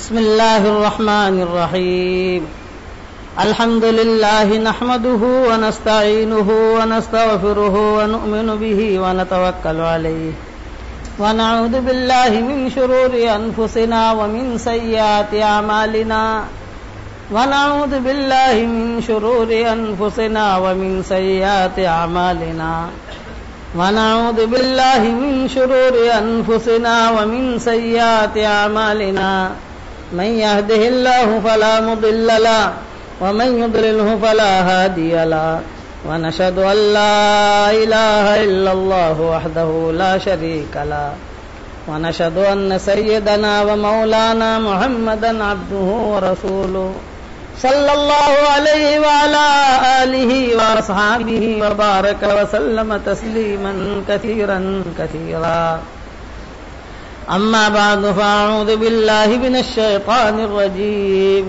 بسم الله الرحمن الرحيم الحمد لله نحمده ونستعينه ونستغفره ونؤمن به ونتوكل عليه ونعوذ بالله من شرور أنفسنا ومن سيئات أعمالنا ونعوذ بالله من شرور أنفسنا ومن سيئات أعمالنا ونعوذ بالله من شرور أنفسنا ومن سيئات أعمالنا من يهده الله فلا مضل له ومن يضلله فلا هادي له ونشهد أن لا إله إلا الله وحده لا شريك له ونشهد أن سيدنا ومولانا محمدا عبده ورسوله صلى الله عليه وعلى آله وأصحابه وبارك وسلم تسليما كثيرا كثيرا أما بعد فأعوذ بالله من الشيطان الرجيم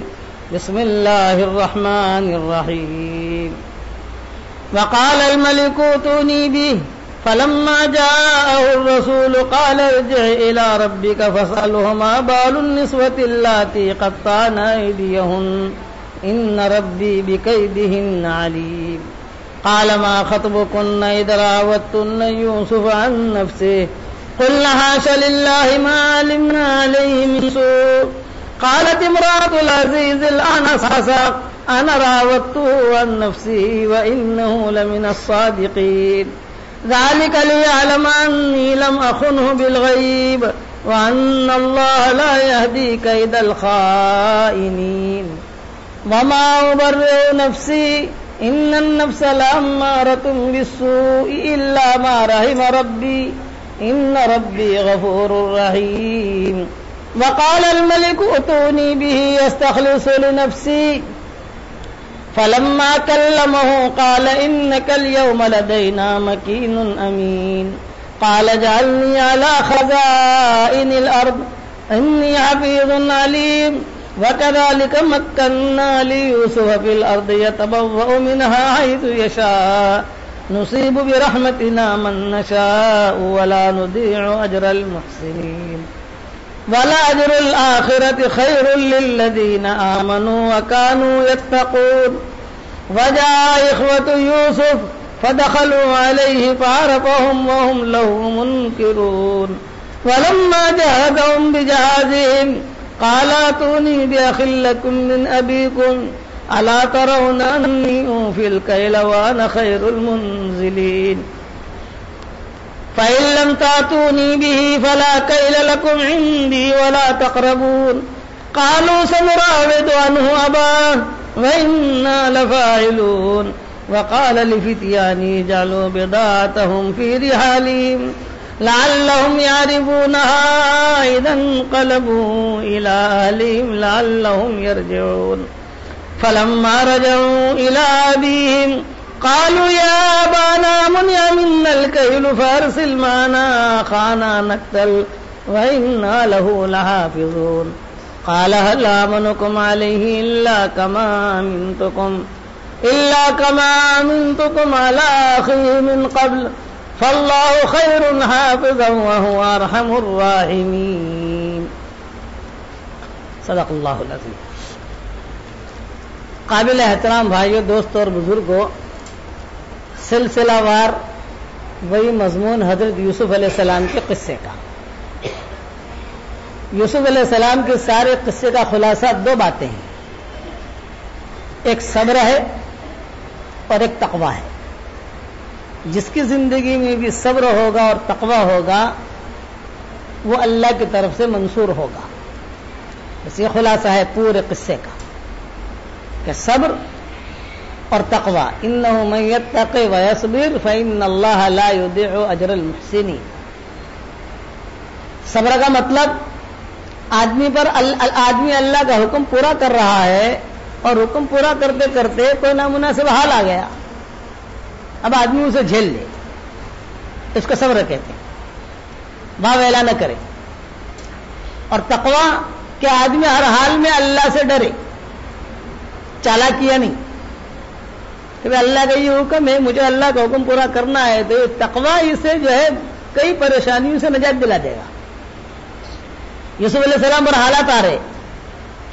بسم الله الرحمن الرحيم وقال الملك ائتوني به فلما جاءه الرسول قال ارجع إلى ربك فاسأله ما بال النسوة اللاتي قطعن أيديهن إن ربي بكيدهن عليم قال ما خطبكن إذ راوتن يوسف عن نفسه قلنا حاش لله ما علمنا عليه من سوء قالت امرأة العزيز الآن صحصح أنا راودته عن نفسه وإنه لمن الصادقين ذلك ليعلم أني لم أخنه بالغيب وأن الله لا يهدي كيد الخائنين وما أبرئ نفسي إن النفس لأمارة بالسوء إلا ما رحم ربي إن ربي غفور رحيم وقال الملك ائتوني به يستخلص لنفسي فلما كلمه قال إنك اليوم لدينا مكين أمين قال اجعلني على خزائن الأرض إني حفيظ عليم وكذلك مكنا ليوسف في الأرض يتبوأ منها حيث يشاء نصيب برحمتنا من نشاء ولا نضيع أجر المحسنين ولأجر الآخرة خير للذين آمنوا وكانوا يتقون وجاء إخوة يوسف فدخلوا عليه فعرفهم وهم له منكرون ولما جهزهم بجهازهم قال ائتوني بأخ لكم من أبيكم ألا ترون أني أوفي الكيل وأنا خير المنزلين فإن لم تأتوني به فلا كيل لكم عندي ولا تقربون قالوا سنراود عنه أباه وإنا لفاعلون وقال لفتيانه اجعلوا بضاعتهم في رحالهم لعلهم يعرفونها إذا انقلبوا إلى أهلهم لعلهم يرجعون فلما رجعوا إلى أبيهم قالوا يا أبانا منع منا الكيل فأرسل معنا أخانا نكتل وإنا له لحافظون قال هل آمنكم عليه إلا كما أمنتكم على أخيه من قبل فالله خير حافظا وهو أرحم الراحمين صدق اللہ العظیم. قابل احترام بھائیوں، دوستوں اور بزرگوں، سلسلہ وار وہی مضمون حضرت یوسف علیہ السلام کے قصے کا. یوسف علیہ السلام کے سارے قصے کا خلاصہ دو باتیں ہیں، ایک صبر ہے اور ایک تقوی ہے. جس کی زندگی میں بھی صبر ہوگا اور تقوی ہوگا وہ اللہ کی طرف سے منصور ہوگا. بس یہ خلاصہ ہے پورے قصے کا کہ صبر اور تقوی. انہ من یتقی ویصبر فإن اللہ لا یضیع اجر المحسنین. صبر کا مطلب آدمی اللہ کا حکم پورا کر رہا ہے اور حکم پورا کرتے کرتے کوئی نامناسب حال آ گیا، اب آدمی اسے جھیل لے، اس کو صبر کہتے ہیں. واویلا نہ کرے. اور تقوی کہ آدمی ہر حال میں اللہ سے ڈرے، چالاکیاں نہیں کہ اللہ کا یہ حکم ہے، مجھے اللہ کا حکم پورا کرنا ہے، تو یہ تقوی اسے جو ہے کئی پریشانیوں سے نجات دلا دے گا. یوسف علیہ السلام پر حالات آ رہے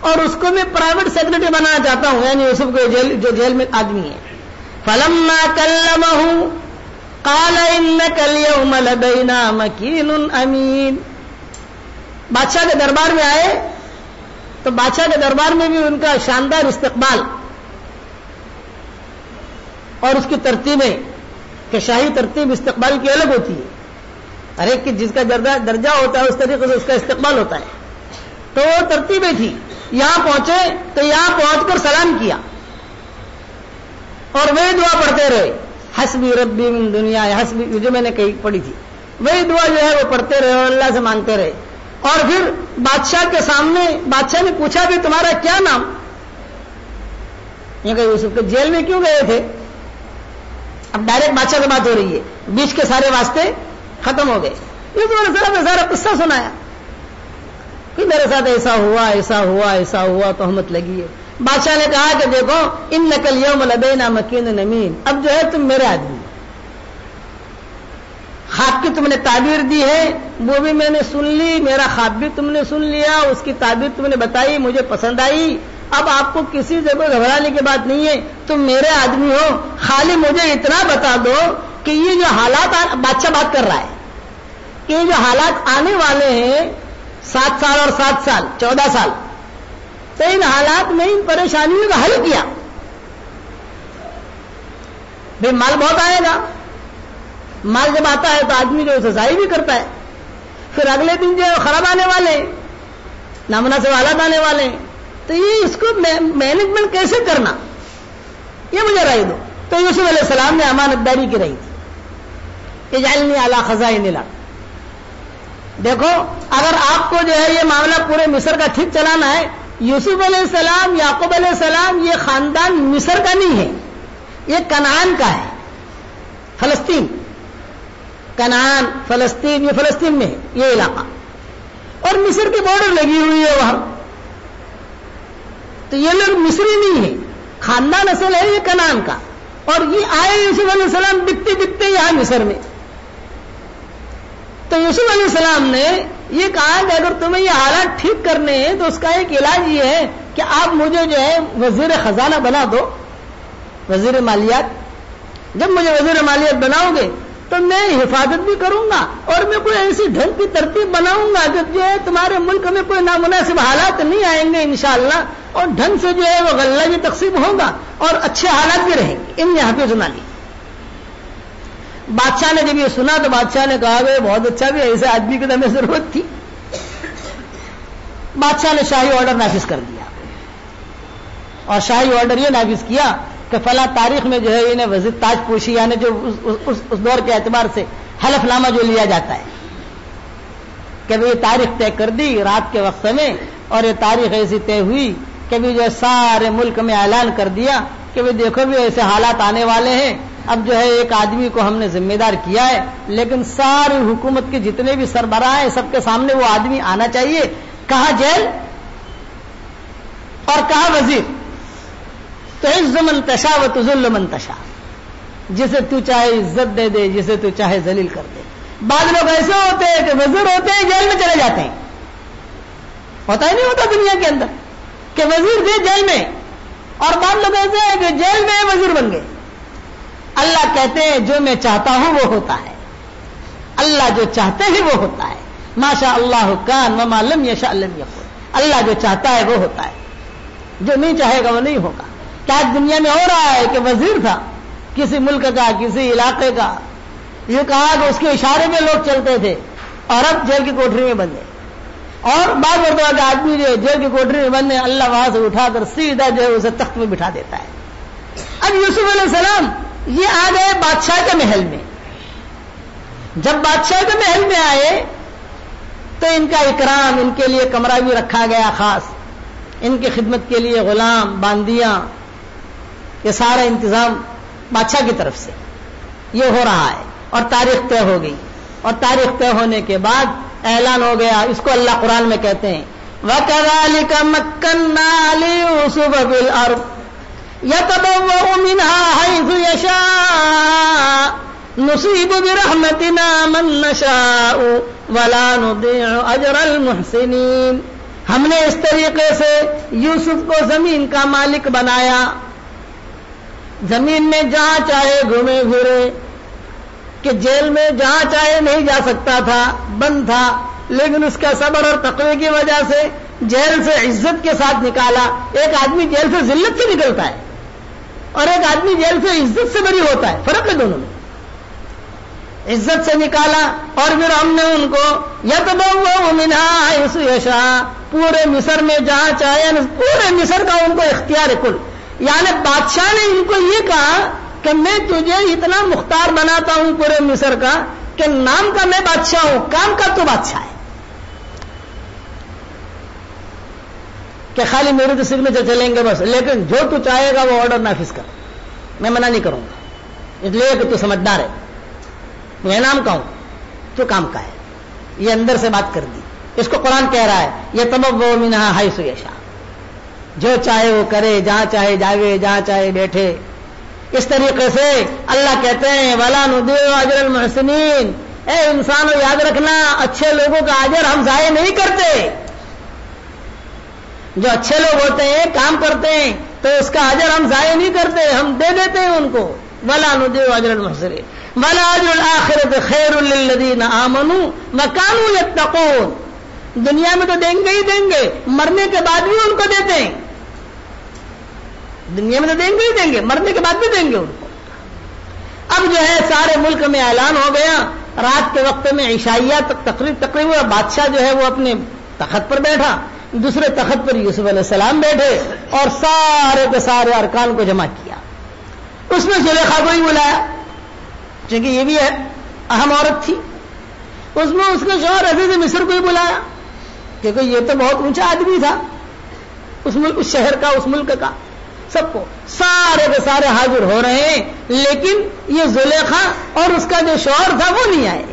اور اس کو میں پرائیویٹ سیکرٹری بنانا چاہتا ہوں، یعنی یوسف کو جو جیل میں آدمی ہے. فلما کلمہ قال انک اليوم لدینا مکین امین. بادشاہ کے دربار میں آئے تو بادشاہ کے دربار میں بھی ان کا شاندار استقبال اور اس کی ترتیبیں کہ شاہی ترتیب استقبال کی الگ ہوتی ہے، ہر ایک کی جس کا درجہ ہوتا ہے اس طریقے سے اس کا استقبال ہوتا ہے. تو وہ ترتیبیں تھی. یہاں پہنچے تو یہاں پہنچ کر سلام کیا اور وہی دعا پڑھتے رہے، حسبی ربی من دنیا، حسبی جو میں نے کہیں پڑھی تھی وہی دعا جو ہے وہ پڑھتے رہے اور اللہ سے مانگتے رہے. اور پھر بادشاہ کے سامنے بادشاہ نے پوچھا بھی تمہارا کیا نام؟ یہ کہ یوسف کے جیل میں کیوں گئے تھے؟ اب ڈائریکٹ بادشاہ سے بات ہو رہی ہے، بیچ کے سارے واسطے ختم ہو گئے. یوسف علیہ السلام نے سارا قصہ سنایا کہ میرے ساتھ ایسا ہوا ایسا ہوا ایسا ہوا، تہمت لگی ہے. بادشاہ نے کہا کہ دیکھو انک الیوم لدینا مکین امین، اب جو ہے تم میرے آدمی، خواب کی تم نے تعبیر دی ہے وہ بھی میں نے سن لی، میرا خواب بھی تم نے سن لیا، اس کی تعبیر تم نے بتائی مجھے پسند آئی. اب آپ کو کسی سے کوئی گھبرانے کی بات نہیں ہے، تم میرے آدمی ہو. خالی مجھے اتنا بتا دو کہ یہ جو حالات بادشاہ بات کر رہا ہے کہ یہ جو حالات آنے والے ہیں 7 سال اور 7 سال 14 سال، تو ان حالات میں ان پریشانیوں کا حل کیا. بھائی مال بہت آئے گا، مال جب آتا ہے تو آدمی جو اسے ضائع بھی کرتا ہے، پھر اگلے دن جو خراب آنے والے نامناسب حالات آنے والے، تو یہ اس کو مینجمنٹ کیسے کرنا یہ مجھے رائے دو. تو یوسف علیہ السلام نے امانت داری کی رہی تھی، اجعلنی علی خزائن الارض. دیکھو اگر آپ کو جو ہے یہ معاملہ پورے مصر کا ٹھیک چلانا ہے، یوسف علیہ السلام یعقوب علیہ السلام یہ خاندان مصر کا نہیں ہے، یہ کنعان کا ہے، فلسطین. کنعان فلسطین، یہ فلسطین میں ہے یہ علاقہ، اور مصر کی بارڈر لگی ہوئی ہے وہاں. تو یہ لوگ مصری نہیں ہے، خاندان اصل ہے یہ کنعان کا. اور یہ آئے یوسف علیہ السلام دکھتے دکھتے یہاں مصر میں. تو یوسف علیہ السلام نے یہ کہا کہ اگر تمہیں یہ حالات ٹھیک کرنے ہیں تو اس کا ایک علاج یہ ہے کہ آپ مجھے جو ہے وزیر خزانہ بنا دو، وزیر مالیات. جب مجھے وزیر مالیات بناؤ گے تو میں حفاظت بھی کروں گا اور میں کوئی ایسی ڈھنگ کی ترتیب بناؤں گا کہ جو ہے تمہارے ملک میں کوئی نامناسب حالات نہیں آئیں گے انشاءاللہ، اور ڈھنگ سے جو ہے وہ غلہ بھی تقسیم ہوگا اور اچھے حالات بھی رہیں گے. ان یہاں پہ سنا لی. بادشاہ نے جب یہ سنا تو بادشاہ نے کہا کہ بہت اچھا، بھی ایسے آدمی کی تو ہمیں ضرورت تھی. بادشاہ نے شاہی آرڈر نافذ کر دیا اور شاہی آرڈر یہ نافذ کیا کہ فلاں تاریخ میں جو ہے انہیں وزیر تاج پوشی، یعنی جو اس دور کے اعتبار سے حلف نامہ جو لیا جاتا ہے کہ یہ تاریخ طے کر دی رات کے وقت میں، اور یہ تاریخ ایسی طے ہوئی کہ بھی جو ہے سارے ملک میں اعلان کر دیا کہ بھی دیکھو بھی ایسے حالات آنے والے ہیں. اب جو ہے ایک آدمی کو ہم نے ذمہ دار کیا ہے، لیکن ساری حکومت کے جتنے بھی سربراہ ہیں سب کے سامنے وہ آدمی آنا چاہیے. کہا جیل اور کہا وزیر. تو عز من تشاء و تذل من تشاء، جسے تو چاہے عزت دے دے، جسے تو چاہے ذلیل کر دے. بعض لوگ ایسے ہوتے ہیں کہ وزیر ہوتے ہیں جیل میں چلے جاتے ہیں، ہوتا ہی نہیں ہوتا دنیا کے اندر کہ وزیر تھے جیل میں، اور بعض لوگ ایسے ہیں کہ جیل میں وزیر بن گئے. اللہ کہتے ہیں جو میں چاہتا ہوں وہ ہوتا ہے، اللہ جو چاہتے ہیں وہ ہوتا ہے. ما شاء اللہ کان وما لم یشاء لم یکن. اللہ جو چاہتا ہے وہ ہوتا ہے، جو نہیں چاہے گا وہ نہیں ہوگا. کیا دنیا میں ہو رہا ہے کہ وزیر تھا کسی ملک کا، کسی علاقے کا، یہ کہا کہ اس کے اشارے میں لوگ چلتے تھے اور اب جیل کی کوٹری میں بند ہے. اور بعض مرتبہ کا آدمی جو جیل کی کوٹری میں بند ہے اللہ وہاں سے اٹھا کر سیدھا جو ہے اسے تخت میں بٹھا دیتا ہے. اب یوسف علیہ السلام یہ آ گئے بادشاہ کے محل میں. جب بادشاہ کے محل میں آئے تو ان کا اکرام، ان کے لیے کمرہ بھی رکھا گیا خاص، ان کی خدمت کے لیے غلام، باندیاں، یہ سارا انتظام بادشاہ کی طرف سے یہ ہو رہا ہے. اور تاریخ طے ہو گئی، اور تاریخ طے ہونے کے بعد اعلان ہو گیا. اس کو اللہ قرآن میں کہتے ہیں وَكَذَلِكَ مَكَّنَّا لِيُوسُفَ فِي الْأَرْضِ يَتَبَوَّأُ مِنْهَا حَيْثُ يَشَاءُ نُصِيبُ بِرَحْمَتِنَا مَن نَّشَاءُ وَلَا نُضِيعُ أَجْرَ الْمُحْسِنِينَ. ہم نے اس طریقے سے یوسف کو زمین کا مالک بنایا، زمین میں جہاں چاہے گھومے پھرے، کہ جیل میں جہاں چاہے نہیں جا سکتا تھا، بند تھا، لیکن اس کا صبر اور تقوی کی وجہ سے جیل سے عزت کے ساتھ نکالا۔ ایک آدمی جیل سے ذلت سے نکلتا ہے اور ایک آدمی جیل سے عزت سے بری ہوتا ہے، فرق ہے دونوں میں۔ عزت سے نکالا اور پھر ہم نے ان کو یتبوأ منہا حیث یشاء، پورے مصر میں جہاں چاہے، پورے مصر کا ان کو اختیار کل، یعنی بادشاہ نے ان کو یہ کہا کہ میں تجھے اتنا مختار بناتا ہوں پورے مصر کا کہ نام کا میں بادشاہ ہوں، کام کا تو بادشاہ ہے، کہ خالی میرے تو سگنیچر چلیں گے بس، لیکن جو تو چاہے گا وہ آرڈر نافذ کر، میں منع نہیں کروں گا، اس لیے کہ تو سمجھدار ہے، میں نام کا ہوں تو کام کا ہے۔ یہ اندر سے بات کر دی، اس کو قرآن کہہ رہا ہے یتبوأ منہا حیث یشاء، جو چاہے وہ کرے، جہاں چاہے جاوے، جہاں چاہے بیٹھے۔ اس طریقے سے اللہ کہتے ہیں وَلَا نُضِيعُ أَجْرَ الْمُحْسِنِينَ، اے انسانوں یاد رکھنا اچھے لوگوں کا اجر ہم ضائع نہیں کرتے، جو اچھے لوگ ہوتے ہیں کام کرتے ہیں تو اس کا اجر ہم ضائع نہیں کرتے، ہم دے دیتے ہیں ان کو۔ وَلَا نُضِيعُ أَجْرَ الْمُحْسِنِينَ وَلَأَجْرُ الْآخِرَةِ خَيْرٌ لِّلَّذِينَ آمَنُوا وَكَانُوا يَتَّقُونَ، دنیا میں تو دیں گے ہی دیں گے، مرنے کے بعد بھی ان کو دیتے ہیں، دنیا میں تو دیں گے ہی دیں گے، مرنے کے بعد بھی دیں گے ان کو۔ اب جو ہے سارے ملک میں اعلان ہو گیا، رات کے وقت میں عشائیہ تک تقریب بادشاہ جو ہے وہ اپنے تخت پر بیٹھا، دوسرے تخت پر یوسف علیہ السلام بیٹھے اور سارے کے سارے ارکان کو جمع کیا۔ اس میں زلیخا کو ہی بلایا چونکہ یہ بھی ہے اہم عورت تھی، اس میں اس کے شوہر عزیز مصر کو ہی بلایا کیونکہ یہ تو بہت اونچا آدمی تھا اس ملک، اس شہر کا، اس ملک کا، سب کو سارے کے سارے حاضر ہو رہے ہیں، لیکن یہ زلیخا اور اس کا جو شوہر تھا وہ نہیں آئے۔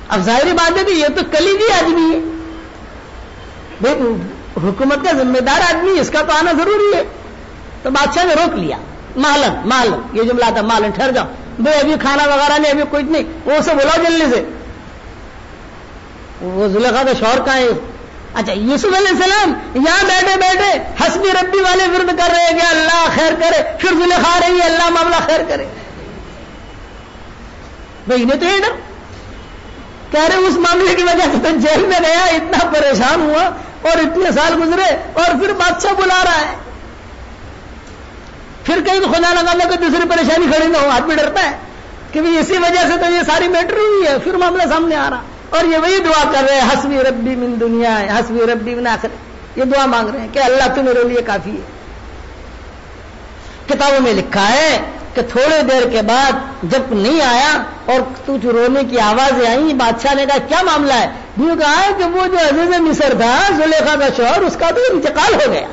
اب ظاہری بات ہے کہ یہ تو کلیدی آدمی ہے، حکومت کا ذمہ دار آدمی، اس کا تو آنا ضروری ہے، تو بادشاہ نے روک لیا۔ مالن یہ جملہ تھا، مالن ٹھہر جاؤ بھائی، ابھی کھانا وغیرہ نہیں، ابھی کچھ نہیں، وہ اسے بلاؤ جلدی سے۔ وہ زلیخا کا شوہر کہاں ہے؟ اچھا یوسف علیہ السلام یہاں بیٹھے بیٹھے حسبی ربی والے ورد کر رہے کہ اللہ خیر کرے، پھر زلیخا آ رہی ہے اللہ معاملہ خیر کرے۔ بھائی انہیں تو یہ ڈر کہہ رہے اس معاملے کی وجہ سے تو جیل میں گیا، اتنا پریشان ہوا اور اتنے سال گزرے اور پھر بادشاہ بلا رہا ہے، پھر کہیں تو خدا نہ کوئی دوسری پریشانی کھڑی نہ ہو، آدمی ڈرتا ہے کہ اسی وجہ سے تو یہ ساری میٹر ہوئی ہے، پھر معاملہ سامنے آ رہا، اور یہ وہی دعا کر رہے ہیں حسبی ربی من دنیا ہے، حسبی ربی من آخرت، یہ دعا مانگ رہے ہیں کہ اللہ تو میرے لیے کافی ہے۔ کتابوں میں لکھا ہے کہ تھوڑے دیر کے بعد جب نہیں آیا اور کچھ رونے کی آوازیں آئیں، بادشاہ نے کہا کیا معاملہ ہے؟ بھی کہا کہ وہ جو عزیز مصر تھا زلیخا کا شوہر، اس کا تو انتقال ہو گیا۔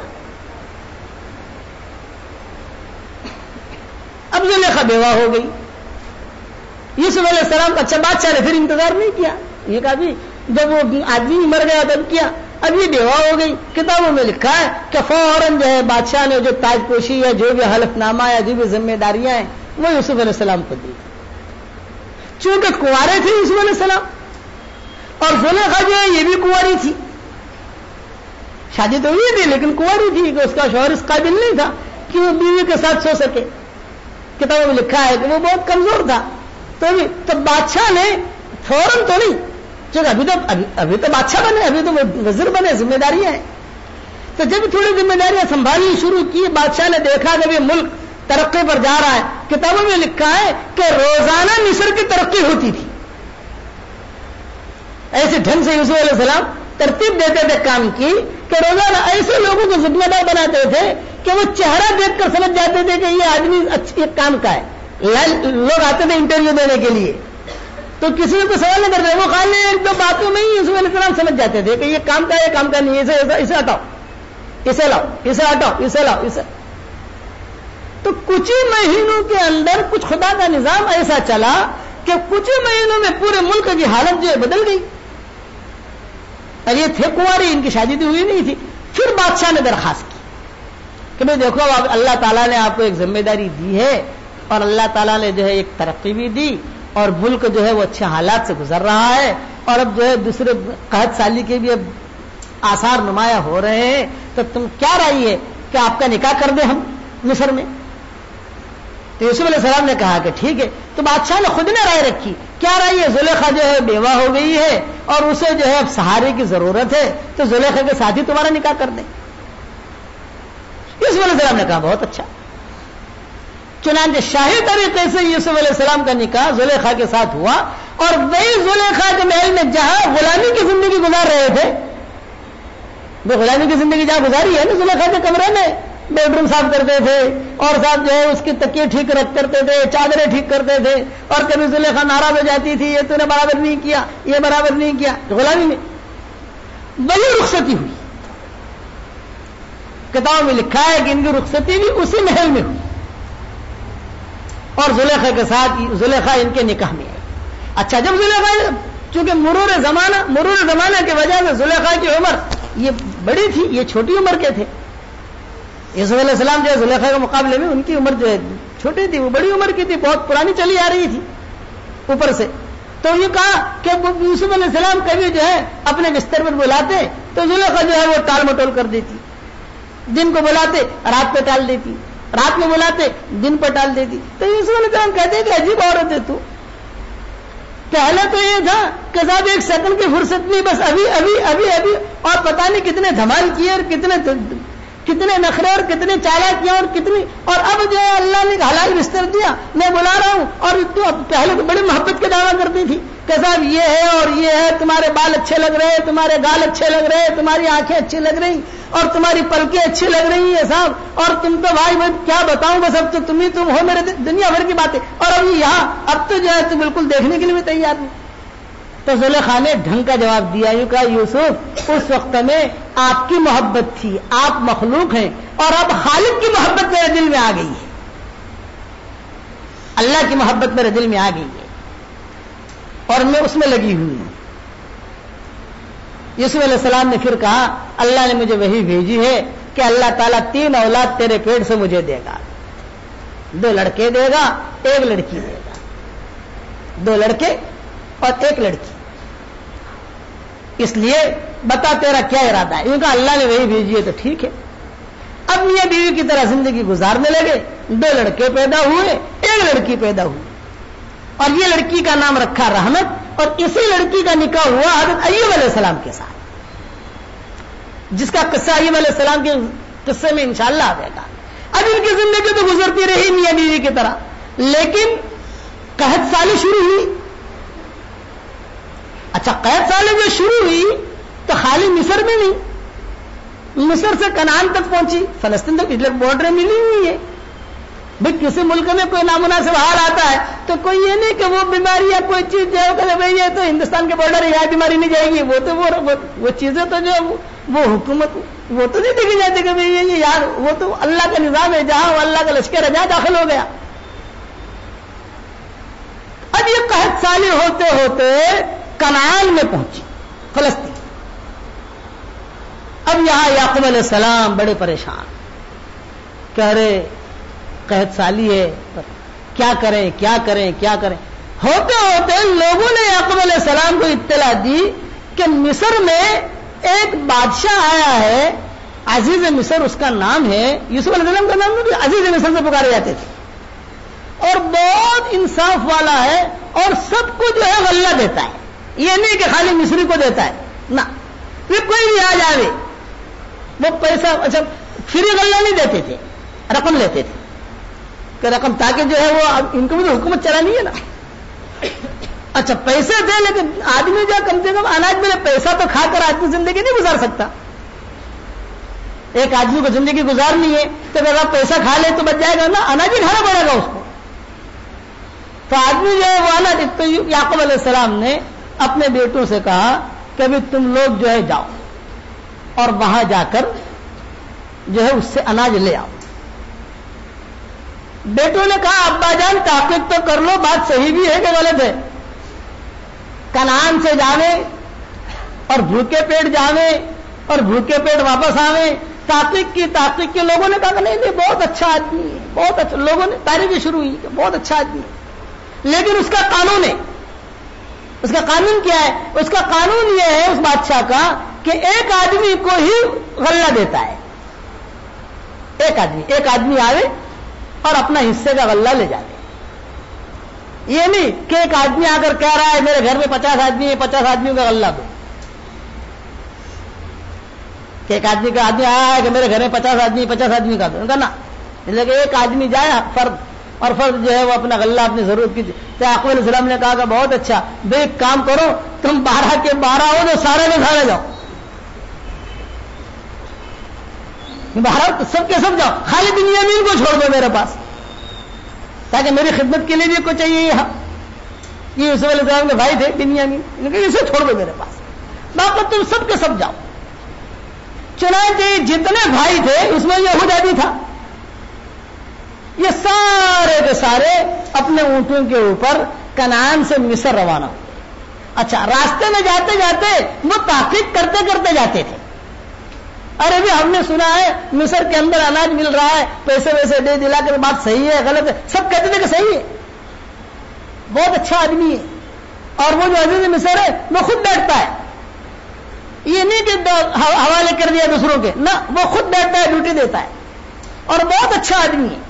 اب زلیخا بیوہ ہو گئی، یوسف علیہ السلام کا اچھا بادشاہ نے پھر انتظار نہیں کیا، یہ کہا بھی جب وہ آدمی مر گیا تب کیا، اب یہ بیوہ ہو گئی۔ کتابوں میں لکھا ہے کہ فوراً جو ہے بادشاہ نے جو تاج پوشی ہے، جو بھی حلف نامہ ہے، جو بھی ذمہ داریاں ہیں، وہ یوسف علیہ السلام کو دی، چونکہ کنوارے تھے یوسف علیہ السلام، اور زلیخا جو ہے یہ بھی کنواری تھی، شادی تو ہوئی تھی لیکن کنواری تھی کہ اس کا شوہر اس قابل نہیں تھا کہ وہ بیوی کے ساتھ سو سکے۔ کتابوں میں لکھا ہے کہ وہ بہت کمزور تھا، تو بادشاہ نے فوراً تو نہیں، چونکہ ابھی تو بادشاہ بنے، ابھی تو وزیر بنے، ذمہ داریاں ہیں، تو جب تھوڑی ذمہ داریاں سنبھالنی شروع کی، بادشاہ نے دیکھا کہ ملک ترقی پر جا رہا ہے۔ کتابوں میں لکھا ہے کہ روزانہ مصر کی ترقی ہوتی تھی، ایسے ڈھنگ سے یوسف علیہ السلام ترتیب دیتے تھے کام کی کہ روزانہ ایسے لوگوں کو ذمہ دار بناتے تھے کہ وہ چہرہ دیکھ کر سمجھ جاتے تھے کہ یہ آدمی اچھے کام کا ہے۔ لوگ آتے تھے انٹرویو دینے کے لیے تو کسی نے کوئی سوال نہیں کرتے، وہ خالی ایک دو باتوں میں ہی یوسف علیہ السلام سمجھ جاتے تھے کہ یہ کام کا ہے، کام کا نہیں، اسے ہٹاؤ، اسے لاؤ، اسے ہٹاؤ، اسے لاؤ، اسے۔ تو کچھ ہی مہینوں کے اندر کچھ خدا کا نظام ایسا چلا کہ کچھ ہی مہینوں میں پورے ملک کی حالت جو ہے بدل گئی۔ اور یہ تھے کنواری، ان کی شادی تو ہوئی نہیں تھی۔ پھر بادشاہ نے درخواست کی کہ بھائی دیکھو اللہ تعالیٰ نے آپ کو ایک ذمہ داری دی ہے اور اللہ تعالیٰ نے جو ہے ایک ترقی بھی دی اور ملک جو ہے وہ اچھے حالات سے گزر رہا ہے، اور اب جو ہے دوسرے قحط سالی کے بھی اب آثار نمایاں ہو رہے ہیں، تو تم کیا رائے ہے کہ آپ کا نکاح کر دیں ہم مصر میں؟ تو یوسف علیہ السلام نے کہا کہ ٹھیک ہے. تو بادشاہ نے خود نے رائے رکھی. کیا رائے ہے؟ زلیخا جو ہے بیوہ ہو گئی ہے اور اسے جو ہے اب سہارے کی ضرورت ہے، تو زلیخا کے ساتھ ہی تمہارا نکاح کر دیں. یوسف علیہ السلام نے کہا بہت اچھا. چنانچہ شاہی طریقے سے یوسف علیہ السلام کا نکاح زلیخا کے ساتھ ہوا، اور وہی زلیخا کے محل میں جہاں غلامی کی زندگی گزار رہے تھے، وہ غلامی کی زندگی جہاں گزاری ہے نا، زلیخا کے کمرے میں بیڈ روم صاف کرتے تھے اور ساتھ جو ہے اس کی تکیے ٹھیک کرتے تھے، چادریں ٹھیک کرتے تھے، اور کبھی زلیخا ناراض ہو جاتی تھی، یہ تو نے برابر نہیں کیا، یہ برابر نہیں کیا. غلامی میں وہی رخصتی ہوئی. کتابوں میں لکھا ہے کہ ان کی رخصتی بھی اسی محل میں ہوئی، اور زلیخا کے ساتھ زلیخا ان کے نکاح میں آئی. اچھا، جب زلیخا، چونکہ مرور زمانہ کی وجہ سے زلیخا کی عمر یہ بڑی تھی، یہ چھوٹی عمر کے تھے. یوسف علیہ السلام جو ہے زلیخا کے مقابلے میں ان کی عمر جو ہے چھوٹی تھی، وہ بڑی عمر کی تھی، بہت پرانی چلی آ رہی تھی اوپر سے. تو یہ کہا کہ یوسف علیہ السلام کبھی جو ہے اپنے بستر پر بلاتے تو زلیخا جو ہے وہ ٹال مٹول کر دیتی. دن کو بلاتے رات پہ ٹال دیتی، رات میں بلاتے دن پہ ٹال دیتی. تو یوسف علیہ السلام کہتے ہیں کہ عجیب عورت ہے تو. پہلے تو یہ تھا کہ صاحب ایک سیکنڈ کی فرصت نہیں، بس ابھی ابھی ابھی ابھی، اور پتہ نہیں کتنے دھمال کیے اور کتنے نخرے اور کتنے چالاک کیا اور کتنی، اور اب جو ہے اللہ نے حلال بستر دیا، میں بلا رہا ہوں. اور تو پہلے تو بڑی محبت کے دعویٰ کرتی تھی کہ صاحب یہ ہے اور یہ ہے، تمہارے بال اچھے لگ رہے، تمہارے گال اچھے لگ رہے، تمہاری آنکھیں اچھی لگ رہی اور تمہاری پلکیں اچھی لگ رہی ہیں صاحب، اور تم تو بھائی میں کیا بتاؤں، بس اب تو تم ہی تم ہو، میرے دنیا بھر کی باتیں. اور اب یہاں اب تو جو ہے تو بالکل دیکھنے کے لیے بھی تیار نہیں. تو زلیخا نے ڈھنگ کا جواب دیا، یوں کہا یوسف اس وقت میں آپ کی محبت تھی، آپ مخلوق ہیں، اور اب خالق کی محبت میرے دل میں آ گئی ہے، اللہ کی محبت میرے دل میں آ گئی ہے اور میں اس میں لگی ہوئی ہوں. یوسف علیہ السلام نے پھر کہا اللہ نے مجھے وہی بھیجی ہے کہ اللہ تعالیٰ 3 اولاد تیرے پیٹ سے مجھے دے گا، 2 لڑکے دے گا 1 لڑکی دے گا، 2 لڑکے اور 1 لڑکی. اس لیے بتا تیرا کیا ارادہ ہے؟ کہا اللہ نے وہی بھیجی ہے تو ٹھیک ہے. اب میاں بیوی کی طرح زندگی گزارنے لگے. 2 لڑکے پیدا ہوئے، 1 لڑکی پیدا ہوئی، اور یہ لڑکی کا نام رکھا رحمت، اور اسی لڑکی کا نکاح ہوا حضرت ایوب علیہ السلام کے ساتھ، جس کا قصہ ایوب علیہ السلام کے قصے میں انشاءاللہ آئے گا. اب ان کی زندگی تو گزرتی رہی میاں بیوی کی طرح، لیکن قحط سالی شروع ہوئی. اچھا، قحط سالی جو شروع ہوئی تو خالی مصر میں نہیں، مصر سے کنعان تک پہنچی، فلسطین تک بارڈر ملی ہوئی ہے. بھائی کسی ملک میں کوئی نامناسب حال آتا ہے تو کوئی یہ نہیں کہ وہ بیماری یا کوئی چیز جو ہے بھائی یہ تو ہندوستان کے بارڈر ہے، یہاں بیماری نہیں جائے گی، وہ تو وہ چیزیں تو جو وہ حکومت وہ تو نہیں دیکھی جاتی کہ بھائی یہ یار وہ تو اللہ کا نظام ہے، جہاں وہ اللہ کا لشکر ہے جہاں داخل ہو گیا. اب یہ قحط سالی ہوتے ہوتے کنعان میں پہنچی، فلسطین. اب یہاں یعقوب علیہ السلام بڑے پریشان، کہہ رہے قحط سالی ہے، کیا کریں کیا کریں کیا کریں. ہوتے ہوتے لوگوں نے یعقوب علیہ السلام کو اطلاع دی کہ مصر میں ایک بادشاہ آیا ہے، عزیز مصر اس کا نام ہے. یوسف علیہ السلام کا نام نہیں، عزیز مصر سے پکارے جاتے تھے، اور بہت انصاف والا ہے اور سب کو جو ہے غلہ دیتا ہے. یہ نہیں کہ خالی مصری کو دیتا ہے، نہ، پھر کوئی بھی آ جائے وہ پیسہ، اچھا فری غلہ نہیں دیتے تھے، رقم لیتے تھے کہ رقم، تاکہ جو ہے وہ ان کو بھی تو حکومت چلانی ہے نا. اچھا پیسے دے، لیکن آدمی جو کم سے کم اناج ملے. پیسہ تو کھا کر آدمی زندگی نہیں گزار سکتا. ایک آدمی کو زندگی گزارنی ہے تو اگر آپ پیسہ کھا لے تو بچ جائے گا نا، اناج ہی کھانا پڑے گا اس کو. تو آدمی جو ہے وہ اناج. تو یعقوب علیہ السلام نے اپنے بیٹوں سے کہا کہ ابھی تم لوگ جو ہے جاؤ اور وہاں جا کر جو ہے اس سے اناج لے آؤ. بیٹوں نے کہا ابا جان تحقیق تو کر لو، بات صحیح بھی ہے کہ غلط ہے. کنعان سے جاویں اور بھوکے پیٹ جاویں اور بھوکے پیٹ واپس آویں. تحقیق کی لوگوں نے کہا کہ نہیں بہت اچھا آدمی ہے، بہت اچھا. لوگوں نے تعریفیں شروع ہوئی کہ بہت اچھا آدمی ہے، لیکن اس کا قانون ہے، اس کا قانون کیا ہے؟ اس کا قانون یہ ہے اس بادشاہ کا کہ ایک آدمی کو ہی غلہ دیتا ہے. ایک آدمی آوے اور اپنا حصے کا غلہ لے جائے. یہ نہیں کہ ایک آدمی آ کر کہہ رہا ہے میرے گھر میں 50 آدمی ہے, 50 آدمیوں کا غلہ دو. کہ ایک آدمی آیا ہے کہ میرے گھر میں 50 آدمی 50 آدمی کا دو. ان کا نا لیکن ایک آدمی جائے فرد, اور فرد جو ہے وہ اپنا غلہ اپنی ضرورت کی. تو یعقوب علیہ السلام نے کہا کہ بہت اچھا, بے ایک کام کرو, تم 12 کے 12 ہو تو سارے میں سارے جاؤ, 12 سب کے سب جاؤ, خالی بنیامین کو چھوڑ دو میرے پاس, تاکہ میری خدمت کے لیے بھی کوئی چاہیے. یہاں یہ یوسف علیہ السلام کے بھائی تھے بنیامین, اسے چھوڑ دو میرے پاس, باقی تم سب کے سب جاؤ. چنانچہ جتنے بھائی تھے اس میں یہودا بھی تھا. یہ سارے کے سارے اپنے اونٹوں کے اوپر کنعان سے مصر روانہ ہوئے. اچھا, راستے میں جاتے جاتے وہ تحقیق کرتے کرتے جاتے تھے. ارے بھی ہم نے سنا ہے مصر کے اندر اناج مل رہا ہے, پیسے ویسے دے دلا کر بات صحیح ہے غلط ہے, سب کہتے تھے کہ صحیح ہے, بہت اچھا آدمی ہے. اور وہ جو عزیز مصر ہے وہ خود بیٹھتا ہے, یہ نہیں کہ حوالے کر دیا دوسروں کے, نہ, وہ خود بیٹھتا ہے, ڈیوٹی دیتا ہے, اور بہت اچھا آدمی ہے.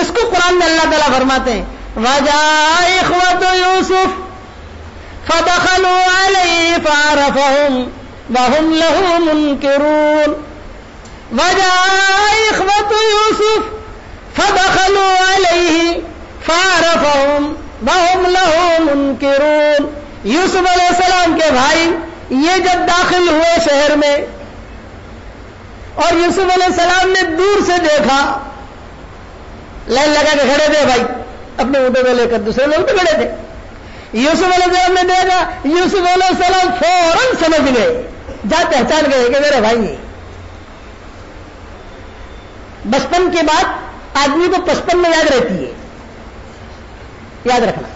اس کو قرآن میں اللہ تعالیٰ فرماتے ہیں وَجَاءَ إِخْوَةُ يُوسُفَ فَدَخَلُوا عَلَيْهِ فَعَرَفَهُمْ وَهُمْ لَهُ مُنْكِرُونَ. وَجَاءَ إِخْوَةُ يُوسُفَ فَدَخَلُوا عَلَيْهِ فَعَرَفَهُمْ وَهُمْ لَهُ مُنْكِرُونَ. یوسف علیہ السلام کے بھائی یہ جب داخل ہوئے شہر میں, اور یوسف علیہ السلام نے دور سے دیکھا, لائن لگا کے کھڑے تھے بھائی اپنے اونٹوں کو لے کر, دوسرے لوگ بھی کھڑے تھے. یوسف علیہ السلام نے دیکھا, یوسف علیہ السلام فوراً سمجھ گئے, جا پہچان گئے کہ میرے بھائی ہیں. بچپن کی بات آدمی کو 55 میں یاد رہتی ہے, یاد رکھنا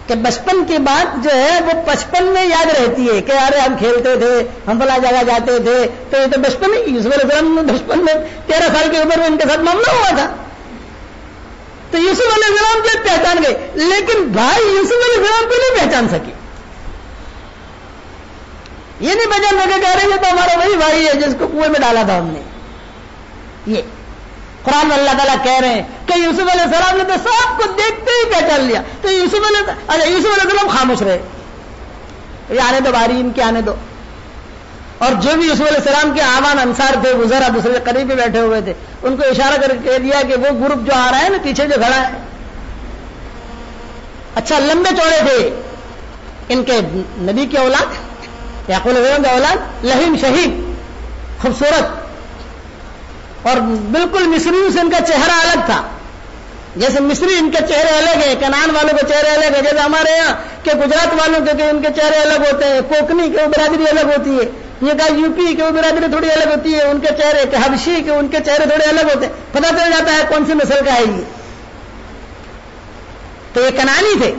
کہ بچپن کی بات جو ہے وہ 55 میں یاد رہتی ہے کہ ارے ہم کھیلتے تھے, ہم فلاں جگہ جاتے تھے. تو یہ تو بچپن میں یوسف علیہ السلام بچپن میں 13 سال کی عمر میں ان کے ساتھ معاملہ ہوا تھا. تو یوسف علیہ السلام کو پہچان گئے, لیکن بھائی یوسف علیہ السلام کو نہیں پہچان سکے. یہ نہیں پہچان سکے کہہ رہے ہیں تو ہمارا وہی بھائی ہے جس کو کنویں میں ڈالا تھا ہم نے. یہ قرآن میں اللہ تعالیٰ کہہ رہے ہیں کہ یوسف علیہ السلام نے تو سب کو دیکھتے ہی پہچان لیا. تو یوسف علیہ السلام خاموش رہے, یہ آنے دو باری, ان کے آنے دو. اور جو بھی یوسف علیہ السلام کے آوان انصار تھے, وزراء دوسرے قریب بھی بیٹھے ہوئے تھے, ان کو اشارہ کر کے دیا کہ وہ گروپ جو آ رہا ہے نا پیچھے جو کھڑا ہے, اچھا لمبے چوڑے تھے, ان کے نبی کی اولاد, یعقوب علیہ السلام کی اولاد, لہیم شہید, خوبصورت, اور بالکل مصریوں سے ان کا چہرہ الگ تھا. جیسے مصری ان کے چہرے الگ ہیں, کنعان والوں کے چہرے الگ ہیں, جیسے ہمارے یہاں کہ گجرات والوں کے ان کے چہرے الگ ہوتے ہیں, کوکنی کے برادری الگ ہوتی ہے, یہ کہا یو پی کے برادری تھوڑی الگ ہوتی ہے, ان کے چہرے کہ حبشی کے ان کے چہرے تھوڑے الگ ہوتے ہیں, پتہ چل جاتا ہے کون سی نسل کا ہے یہ. تو یہ کنعانی تھے.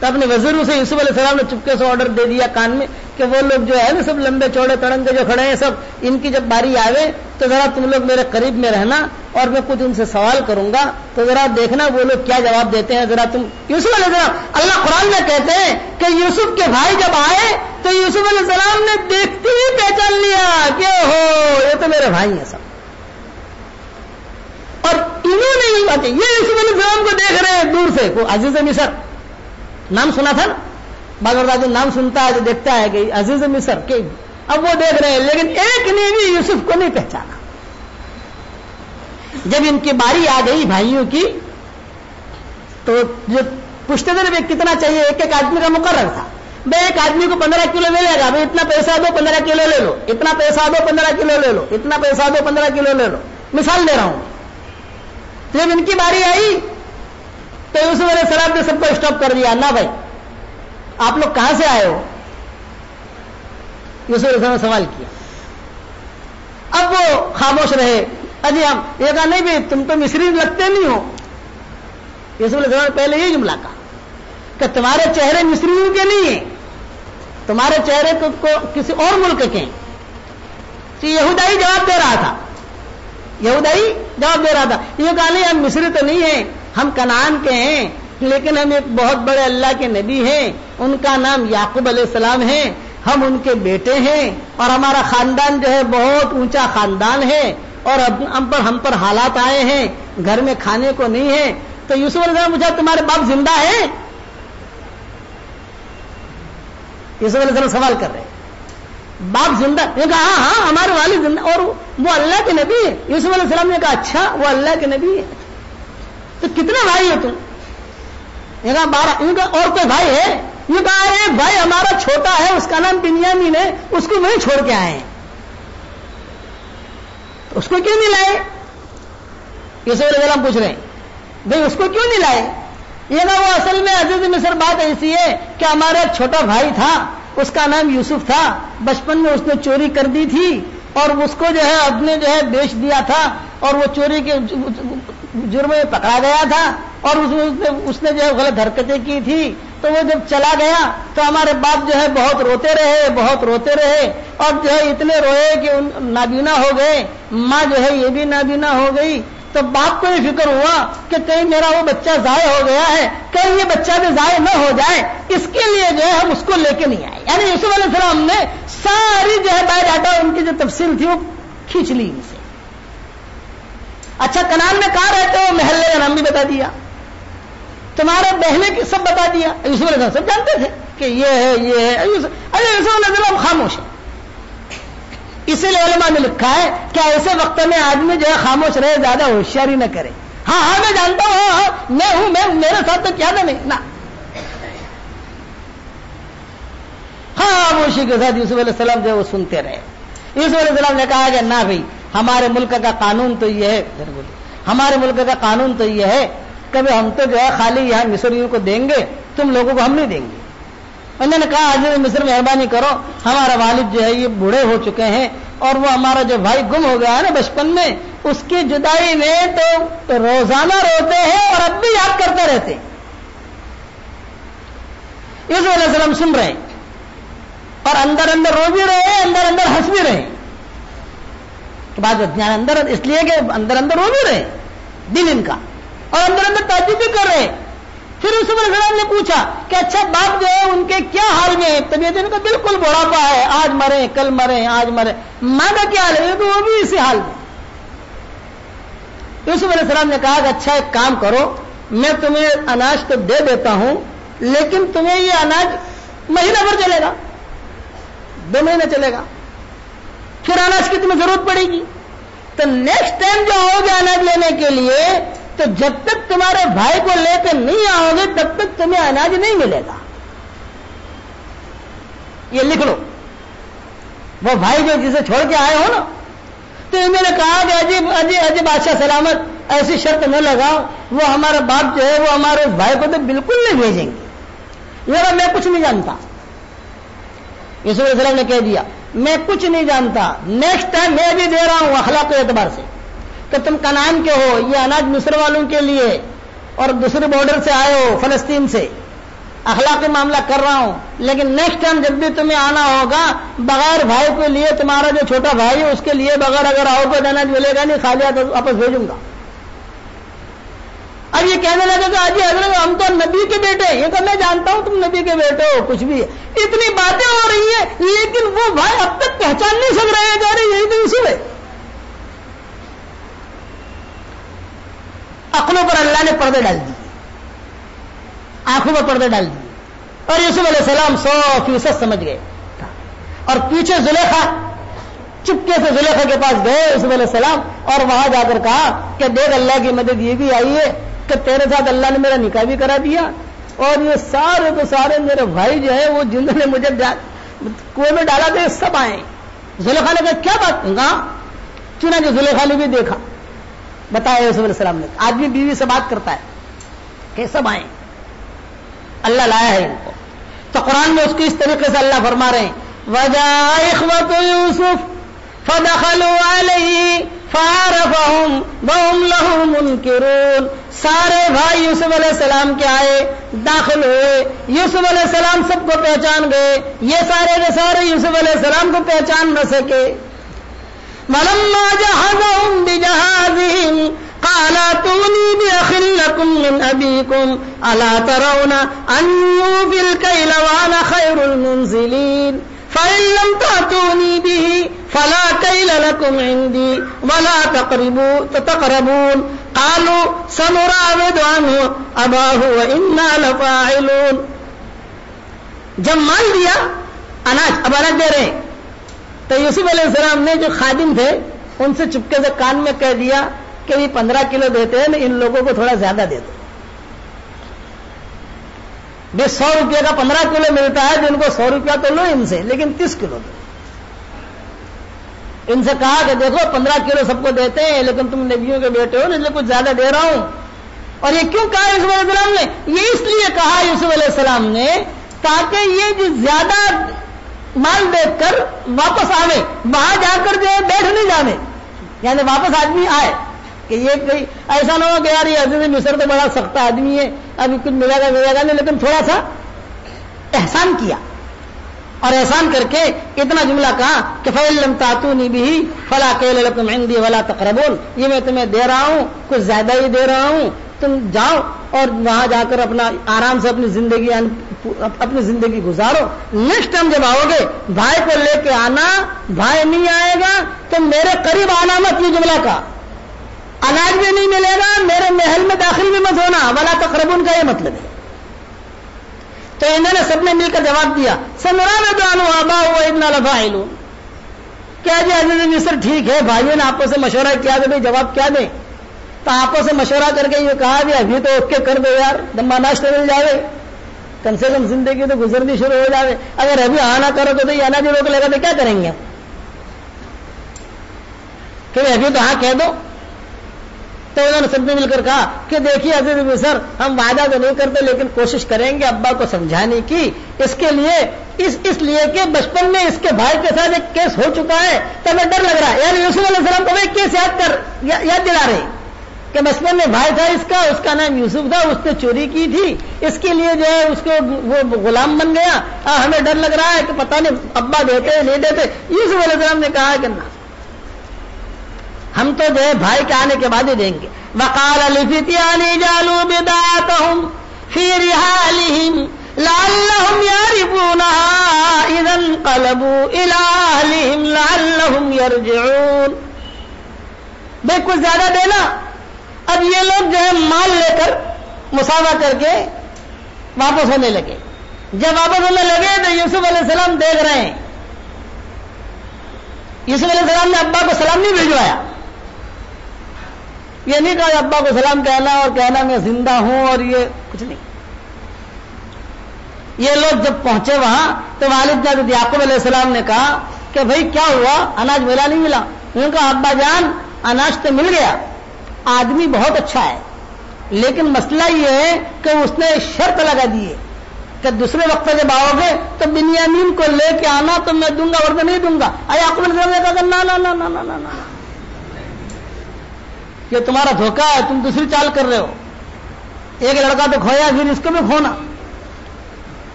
تو اپنے وزیروں سے یوسف علیہ السلام نے چپکے سے آرڈر دے دیا کان میں کہ وہ لوگ جو ہے نا سب لمبے چوڑے تڑنگے جو کھڑے ہیں سب, ان کی جب باری آوے تو ذرا تم لوگ میرے قریب میں رہنا, اور میں کچھ ان سے سوال کروں گا تو ذرا دیکھنا وہ لوگ کیا جواب دیتے ہیں. ذرا تم یوسف علیہ السلام, اللہ قرآن میں کہتے ہیں کہ یوسف کے بھائی جب آئے تو یوسف علیہ السلام نے دیکھتے ہی پہچان لیا کہ ہو یہ تو میرے بھائی ہیں سب. اور انہوں نے یہ باتیں, یہ یوسف علیہ السلام کو دیکھ رہے ہیں دور سے. وہ عزیز مصر نام سنا تھا نا, باغ نام سنتا ہے تو دیکھتا ہے کہ عزیز مصر کے, اب وہ دیکھ رہے ہیں, لیکن ایک نے بھی یوسف کو نہیں پہچانا. جب ان کی باری آ گئی بھائیوں کی تو جو پوچھتے تھے کتنا چاہیے, ایک ایک آدمی کا مقرر تھا. بھائی ایک آدمی کو 15 کلو ملے گا, بھائی اتنا پیسہ دو 15 کلو لے لو, اتنا پیسہ دو 15 کلو لے لو, اتنا پیسہ دو 15 کلو لے لو, مثال دے رہا ہوں. جب ان کی باری آئی تو یوسف علیہ السلام نے سب کو اسٹاپ کر دیا, نہ بھائی آپ لوگ کہاں سے آئے ہو. یوسف علیہ السلام نے سوال کیا. اب وہ خاموش رہے. اجی ہم یہ کہا نہیں بھائی تم تو مصری لگتے نہیں ہو. یوسف علیہ السلام نے پہلے یہ جملہ کہا کہ تمہارے چہرے مصریوں کے نہیں ہیں, تمہارے چہرے کو کسی اور ملک کے ہیں. یہودائی جواب دے رہا تھا, یہودائی جواب دے رہا تھا. یہ کہا نہیں ہم مصری تو نہیں ہیں, ہم کنعان کے ہیں, لیکن ہم ایک بہت بڑے اللہ کے نبی ہیں، ان کا نام یعقوب علیہ السلام ہے، ہم ان کے بیٹے ہیں اور ہمارا خاندان جو ہے بہت اونچا خاندان ہے اور ہم پر حالات آئے ہیں، گھر میں کھانے کو نہیں ہے. تو یوسف علیہ السلام پوچھا تمہارے باپ زندہ ہیں؟ یوسف علیہ السلام سوال کر رہے ہیں باپ زندہ؟ یہ کہا ہاں ہاں ہمارے والد زندہ اور وہ اللہ کے نبی ہے. یوسف علیہ السلام نے کہا اچھا وہ اللہ کے نبی ہے، تو کتنے بھائی ہو تم؟ یہ کہا 12. یہ کہا اور کوئی بھائی ہے؟ یہ کہا ایک بھائی ہمارا چھوٹا ہے اس کا نام بنیامین ہے، اس کو وہیں چھوڑ کے آئے ہیں. اس کو کیوں نہیں لائے؟ یوسف علیہ السلام پوچھ رہے ہیں بھائی اس کو کیوں نہیں لائے؟ یہ کہا وہ اصل میں عزیز مصر بات ایسی ہے کہ ہمارا ایک چھوٹا بھائی تھا، اس کا نام یوسف تھا، بچپن میں اس نے چوری کر دی تھی اور اس کو جو ہے اپنے جو ہے بیچ دیا تھا اور وہ چوری کے جرم میں پکڑا گیا تھا اور اس نے جو ہے غلط حرکتیں کی تھی. تو وہ جب چلا گیا تو ہمارے باپ جو ہے بہت روتے رہے اور جو ہے اتنے روئے کہ نابینا ہو گئے، ماں جو ہے یہ بھی نابینا ہو گئی. تو باپ کو یہ فکر ہوا کہ کہیں میرا وہ بچہ ضائع ہو گیا ہے، کہیں یہ بچہ بھی ضائع نہ ہو جائے، اس کے لیے جو ہے ہم اس کو لے کے نہیں آئے. یعنی یوسف علیہ السلام نے ساری جو ہے بایو ڈاٹا ان کی جو تفصیل تھی وہ کھینچ لی ان سے. اچھا کنعان میں کہاں رہتے ہو؟ محلے کا نام بھی بتا دیا، تمہارے بہنے کی سب بتا دیا. یوسف علیہ السلام سب جانتے تھے کہ یہ ہے. یوسف علیہ السلام خاموش ہے. اسی لیے علماء نے لکھا ہے کہ ایسے وقت میں آدمی جو ہے خاموش رہے، زیادہ ہوشیاری نہ کرے. ہاں ہاں میں جانتا ہوں، ہاں میں ہوں، میں میرے ساتھ تو کیا نہیں نا. خاموشی کے ساتھ یوسف علیہ السلام جو ہے وہ سنتے رہے. یوسف علیہ السلام نے کہا کہ نہ بھائی ہمارے ملک کا قانون تو یہ ہے، ہمارے ملک کا قانون تو یہ ہے کبھی ہم تو جو ہے خالی یہاں مصریوں کو دیں گے، تم لوگوں کو ہم نہیں دیں گے. انہوں نے کہا حضرت مصر مہربانی کرو، ہمارا والد جو ہے یہ بوڑھے ہو چکے ہیں اور وہ ہمارا جو بھائی گم ہو گیا ہے نا بچپن میں، اس کی جدائی میں تو روزانہ روتے ہیں اور اب بھی یاد کرتے رہتے. یوسف علیہ السلام سن رہے اور اندر اندر رو بھی رہے، اندر اندر ہنس بھی رہے. بات اندر اس لیے کہ اندر اندر رو بھی رہے دل ان کا اور اندر اندر تعجب بھی کر رہے. پھر یوسف علیہ السلام نے پوچھا کہ اچھا باپ جو ہے ان کے کیا حال میں ہے؟ طبیعت ان کا بالکل بڑھاپا ہے، آج مرے کل مرے آج مرے. ماں کا کیا حال ہے؟ تو وہ بھی اسی حال میں. یوسف علیہ السلام نے کہا کہ اچھا ایک کام کرو، میں تمہیں اناج تو دے دیتا ہوں لیکن تمہیں یہ اناج مہینہ بھر چلے گا، 2 مہینے چلے گا، پھر اناج کی تمہیں ضرورت پڑے گی. تو نیکسٹ ٹائم جو آؤ گے اناج لینے کے لیے تو جب تک تمہارے بھائی کو لے کے نہیں آؤ گے تب تک تمہیں اناج نہیں ملے گا. یہ لکھ لو. وہ بھائی جو جسے چھوڑ کے آئے ہو نا، تو انہوں نے کہا کہ عجیب بادشاہ سلامت ایسی شرط نہ لگاؤ، وہ ہمارا باپ جو ہے وہ ہمارے بھائی کو تو بالکل نہیں بھیجیں گے. یہ میں کچھ نہیں جانتا. یوسف علیہ السلام نے کہہ دیا میں کچھ نہیں جانتا، نیکسٹ ٹائم میں بھی دے رہا ہوں اخلاق کے اعتبار سے کہ تم کنعان کے ہو، یہ اناج مصر والوں کے لیے اور دوسرے بارڈر سے آئے ہو فلسطین سے، اخلاقی معاملہ کر رہا ہوں. لیکن نیکسٹ ٹائم جب بھی تمہیں آنا ہوگا بغیر بھائی کے لیے، تمہارا جو چھوٹا بھائی ہے اس کے لیے بغیر اگر آؤ گے اناج ملے گا نہیں، خالی ہاتھ واپس بھیجوں گا. اب یہ کہنے لگا کہ آجی حضرت ہم تو نبی کے بیٹے ہیں. یہ کہ میں جانتا ہوں تم نبی کے بیٹے ہو، کچھ بھی ہے، اتنی باتیں ہو رہی ہیں لیکن وہ بھائی اب تک پہچان نہیں سک رہے ہیں. جا رہے یہی تو یوسف ہے. عقلوں پر اللہ نے پردے ڈال دی، آنکھوں پر پردے ڈال دی اور یوسف علیہ السلام 100% سمجھ گئے. اور پیچھے زلیخا، چپکے سے زلیخا کے پاس گئے یوسف علیہ السلام اور وہاں جا کر کہا کہ دیکھ اللہ کی مدد یہ بھی آئی ہے کہ تیرے ساتھ اللہ نے میرا نکاح بھی کرا دیا اور یہ سارے تو سارے میرے بھائی جو ہے وہ جنہوں نے مجھے کنویں میں ڈالا تھا سب آئے. زلیخا نے کہا کیا بات کہا؟ چنانچہ زلیخا نے بھی دیکھا، بتایا یوسف علیہ السلام نے. آدمی بیوی سے بات کرتا ہے کہ سب آئے، اللہ لایا ہے ان کو. تو قرآن میں اس کو اس طریقے سے اللہ فرما رہے ہیں وَجَاءَ إِخْوَةُ يُوسُفَ فَدَخَلُوا عَلَيْهِ فَعَرَفَهُمْ وَهُمْ لَهُ مُنْكِرُونَ. سارے بھائی یوسف علیہ السلام کے آئے، داخل ہوئے، یوسف علیہ السلام سب کو پہچان گئے. یہ سارے کے سارے یوسف علیہ السلام کو پہچان نہ سکے. وَلَمَّا جَهَزَهُمْ بِجَهَازِهِمْ قال اتوني بأخ لكم من أبيكم ألا ترون أني أوفي الكيل وأنا خير المنزلين فإن لم تأتوني به فلا كيل لكم عندي ولا تقربون قالوا سنراود عنه أباه وإنا لفاعلون. جب مان لیا اناج اب اناج دے رہے ہیں تو یوسف علیہ السلام نے جو خادم تھے ان سے چپکے سے کان میں کہہ دیا کہ یہ 15 کلو دیتے ہیں ان لوگوں کو تھوڑا زیادہ دے دو. 100 روپے کا 15 کلو ملتا ہے جن کو 100 روپیہ تو لو ان سے لیکن 30 کلو دو. ان سے کہا کہ دیکھو 15 کلو سب کو دیتے ہیں لیکن تم نبیوں کے بیٹے ہو اس لیے کچھ زیادہ دے رہا ہوں. اور یہ کیوں کہا یوسف علیہ السلام نے؟ یہ اس لیے کہا یوسف علیہ السلام نے تاکہ یہ جو زیادہ مال دیکھ کر واپس آوے, وہاں جا کر جو ہے بیٹھ نہیں جاوے, یعنی واپس آدمی آئے کہ یہ کوئی ایسا نہ ہو کہ یار یہ عزیز مصر تو بڑا سخت آدمی ہے ابھی کچھ ملے گا نہیں, لیکن تھوڑا سا احسان کیا اور احسان کر کے اتنا جملہ کہا کہ فَإِن لَّمْ تَأْتُونِي بِهِ فَلَا كَيْلَ لَكُمْ عِندِي وَلَا تَقْرَبُونَ. یہ میں تمہیں دے رہا ہوں کچھ زیادہ ہی دے رہا ہوں, تم جاؤ اور وہاں جا کر اپنا آرام سے اپنی زندگی گزارو. نیکسٹ ٹائم جب آؤ گے بھائی کو لے کے آنا, بھائی نہیں آئے گا تو میرے قریب آنا مت. یہ جملہ کا اناج بھی نہیں ملے گا, میرے محل میں داخل بھی مت ہونا. ولا تقربون کا یہ مطلب ہے. تو انہوں نے سب نے مل کر جواب دیا سنراود عنہ اباہ وإنا لفاعلون. کیا جی عزیز مصر ٹھیک ہے, بھائیوں نے آپس سے مشورہ کیا کہ بھائی جواب کیا دیں, تو آپس سے مشورہ کر کے یہ کہا بھی ابھی تو اٹھ کے کر دو یار, دما ناشتہ مل جاوے, کم سے کم زندگی تو گزرنی شروع ہو جاوے. اگر ابھی آنا کرو تو یہ اناج روک لے گا تو کیا کریں گے ہم, کہ ابھی تو ہاں کہہ دو. تو انہوں نے سب نے مل کر کہا کہ دیکھیے عزیز مصر ہم وعدہ تو نہیں کرتے لیکن کوشش کریں گے ابا کو سمجھانے کی. اس کے لیے اس لیے کہ بچپن میں اس کے بھائی کے ساتھ ایک کیس ہو چکا ہے تو ہمیں ڈر لگ رہا ہے. یعنی یوسف علیہ السلام کو ایک کیس یاد دلا رہے کہ بچپن میں بھائی تھا اس کا نام یوسف تھا, اس نے چوری کی تھی, اس کے لیے جو ہے اس کو وہ غلام بن گیا. ہمیں ڈر لگ رہا ہے کہ پتہ نہیں ابا دیتے نہیں دیتے. یوسف علیہ السلام نے کہا کہ نہ, ہم تو جو ہے بھائی کے آنے کے بعد ہی دیں گے. وقال لفتيان جعلوا بضاعتهم في رحالهم لعلهم يعرفونها اذا انقلبوا الى اهلهم لعلهم يرجعون. بھائی کچھ زیادہ دینا. اب یہ لوگ جو ہے مال لے کر مساوہ کر کے واپس ہونے لگے. جب واپس ہونے لگے تو یوسف علیہ السلام دیکھ رہے ہیں. یوسف علیہ السلام نے ابا کو سلام نہیں بھیجوایا, یہ نہیں کہا ابا کو سلام کہنا اور کہنا میں زندہ ہوں اور یہ کچھ نہیں. یہ لوگ جب پہنچے وہاں تو والد جب یعقوب علیہ السلام نے کہا کہ بھائی کیا ہوا, اناج ملا نہیں ملا؟ انہوں نے کہا ابا جان اناج تو مل گیا, آدمی بہت اچھا ہے, لیکن مسئلہ یہ ہے کہ اس نے شرط لگا دی ہے کہ دوسرے وقت جب آؤ گے تو بنیامین کو لے کے آنا تو میں دوں گا ورنہ نہیں دوں گا. یعقوب علیہ السلام نے کہا نا نا نا نا نا نا نا, یہ تمہارا دھوکہ ہے, تم دوسری چال کر رہے ہو. ایک لڑکا تو کھویا پھر اس کو بھی کھونا.